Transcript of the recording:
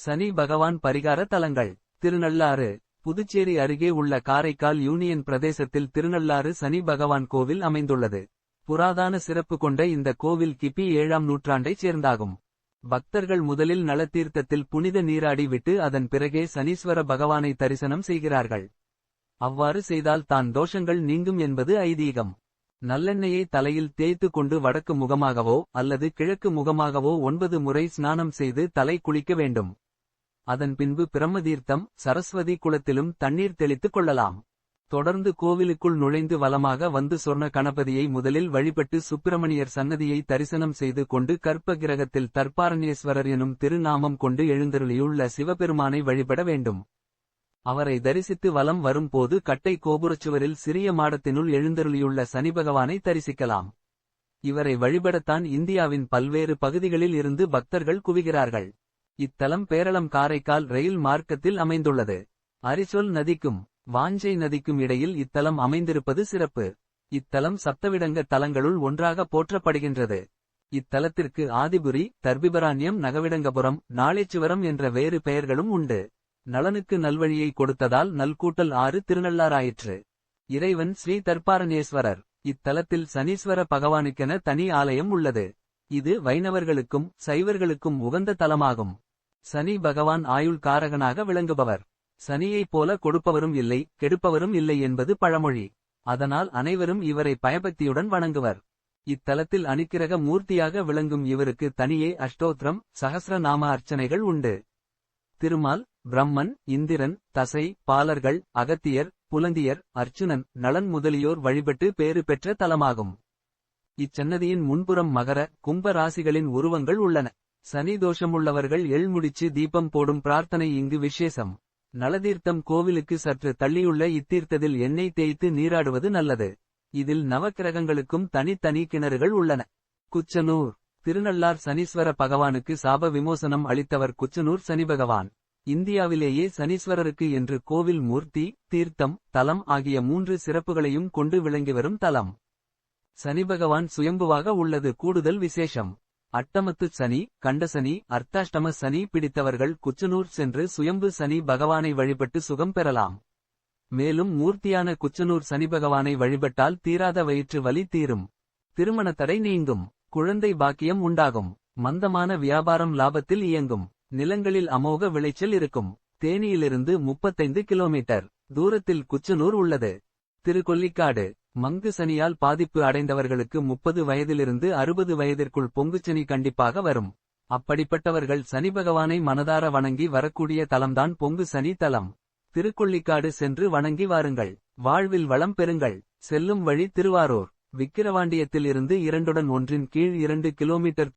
சனி பகவான் பரிகார தலங்கள். திருநள்ளாறு. புதுச்சேரி அருகே உள்ள காரைக்கால் யூனியன் பிரதேசத்தில் திருநள்ளாறு சனி பகவான் கோவில் அமைந்துள்ளது. புராதான சிறப்பு கொண்ட இந்த கோவில் கிபி 7ஆம் நூற்றாண்டைச் சேர்ந்தாகும். பக்தர்கள் முதலில் நலத்தீர்த்தத்தில் புனித நீராடி விட்டு அதன் பிறகே சனீஸ்வர பகவானை தரிசனம் செய்கிறார்கள். அவ்வாறு செய்தால் தான் தோஷங்கள் நீங்கும் என்பது ஐதீகம். நல்லெண்ணெயை தலையில் தேய்த்து கொண்டு வடக்கு முகமாகவோ அல்லது கிழக்கு முகமாகவோ 9 முறை ஸ்நானம் செய்து தலை குளிக்க வேண்டும். அதன் பின்பு பிரம்மதீர்த்தம் சரஸ்வதி குளத்திலும் தண்ணீர் தெளித்துக் கொள்ளலாம். தொடர்ந்து கோவிலுக்குள் நுழைந்து வலமாக வந்து சொர்ண கணபதியை முதலில் வழிபட்டு சுப்பிரமணியர் சன்னதியை தரிசனம் செய்து கொண்டு கற்ப கிரகத்தில் தர்பாரண்யேஸ்வரர் எனும் திருநாமம் கொண்டு எழுந்தருளியுள்ள சிவபெருமானை வழிபட வேண்டும். அவரை தரிசித்து வலம் வரும்போது கட்டை கோபுரச்சுவரில் சிறிய மாடத்தினுள் எழுந்தருளியுள்ள சனிபகவானை தரிசிக்கலாம். இவரை வழிபடத்தான் இந்தியாவின் பல்வேறு பகுதிகளில் இருந்து பக்தர்கள் குவிகிறார்கள். இத்தலம் பேரளம் காரைக்கால் ரயில் மார்க்கத்தில் அமைந்துள்ளது. அரிசொல் நதிக்கும் வாஞ்சை நதிக்கும் இடையில் இத்தலம் அமைந்திருப்பது சிறப்பு. இத்தலம் சப்தவிடங்க தலங்களுள் ஒன்றாக போற்றப்படுகின்றது. இத்தலத்திற்கு ஆதிபுரி, தர்பிபராண்யம், நகவிடங்கபுரம், நாளேச்சுவரம் என்ற வேறு பெயர்களும் உண்டு. நலனுக்கு நல்வழியை கொடுத்ததால் நல்கூட்டல் 6 திருநள்ளாராயிற்று. இறைவன் ஸ்ரீ தர்பாரண்யேஸ்வரர். இத்தலத்தில் சனீஸ்வர பகவானுக்கென தனி ஆலயம் உள்ளது. இது வைணவர்களுக்கும் சைவர்களுக்கும் உகந்த தலமாகும். சனி பகவான் ஆயுள் காரகனாக விளங்குபவர். சனியைப் போல கொடுப்பவரும் இல்லை கெடுப்பவரும் இல்லை என்பது பழமொழி. அதனால் அனைவரும் இவரை பயபக்தியுடன் வணங்குவர். இத்தலத்தில் அனுக்கிரக மூர்த்தியாக விளங்கும் இவருக்கு தனியே அஷ்டோத்திரம் சகஸ்ர நாம அர்ச்சனைகள் உண்டு. திருமால், பிரம்மன், இந்திரன், தசை, பாலர்கள், அகத்தியர், புலந்தியர், அர்ச்சுனன், நளன் முதலியோர் வழிபட்டு பேறு பெற்ற தலமாகும். இச்சன்னதியின் முன்புறம் மகர கும்ப ராசிகளின் உருவங்கள் உள்ளன. சனி தோஷமுள்ளவர்கள் எள்முடிச்சு தீபம் போடும் பிரார்த்தனை இங்கு விசேஷம். நலதீர்த்தம் கோவிலுக்கு சற்று தள்ளியுள்ள இத்தீர்த்தத்தில் எண்ணெய் தேய்த்து நீராடுவது நல்லது. இதில் நவக்கிரகங்களுக்கும் தனித்தனி கிணறுகள் உள்ளன. குச்சனூர். திருநள்ளார் சனீஸ்வர பகவானுக்கு சாப விமோசனம் அளித்தவர் குச்சனூர் சனிபகவான். இந்தியாவிலேயே சனீஸ்வரருக்கு என்று கோவில் மூர்த்தி, தீர்த்தம், தலம் ஆகிய 3 சிறப்புகளையும் கொண்டு விளங்கிவரும் தலம். சனிபகவான் சுயம்புவாக உள்ளது கூடுதல் விசேஷம். அட்டமத்து சனி, கண்டசனி, அர்த்தாஷ்டம சனி பிடித்தவர்கள் குச்சனூர் சென்று சுயம்பு சனி பகவானை வழிபட்டு சுகம் பெறலாம். மேலும் மூர்த்தியான குச்சனூர் சனிபகவானை வழிபட்டால் தீராத வயிற்று வலி தீரும். திருமண தடை நீங்கும். குழந்தை பாக்கியம் உண்டாகும். மந்தமான வியாபாரம் லாபத்தில் இயங்கும். நிலங்களில் அமோக விளைச்சல் இருக்கும். தேனியிலிருந்து 35 கிலோமீட்டர் தூரத்தில் குச்சனூர் உள்ளது. திருக்கொல்லிக்காடு. மங்கு சனியால் பாதிப்பு அடைந்தவர்களுக்கு 30 வயதிலிருந்து 60 வயதிற்குள் பொங்குச்சனி கண்டிப்பாக வரும். அப்படிப்பட்டவர்கள் சனிபகவானை மனதார வணங்கி வரக்கூடிய தலம்தான் பொங்கு சனி தலம். திருக்கொல்லிக்காடு சென்று வணங்கி வாருங்கள். வாழ்வில் வளம் பெறுங்கள். செல்லும் வழி திருவாரூர். விக்கிரவாண்டியத்தில் இருந்து 2 கீழ் 2 கிலோமீட்டர்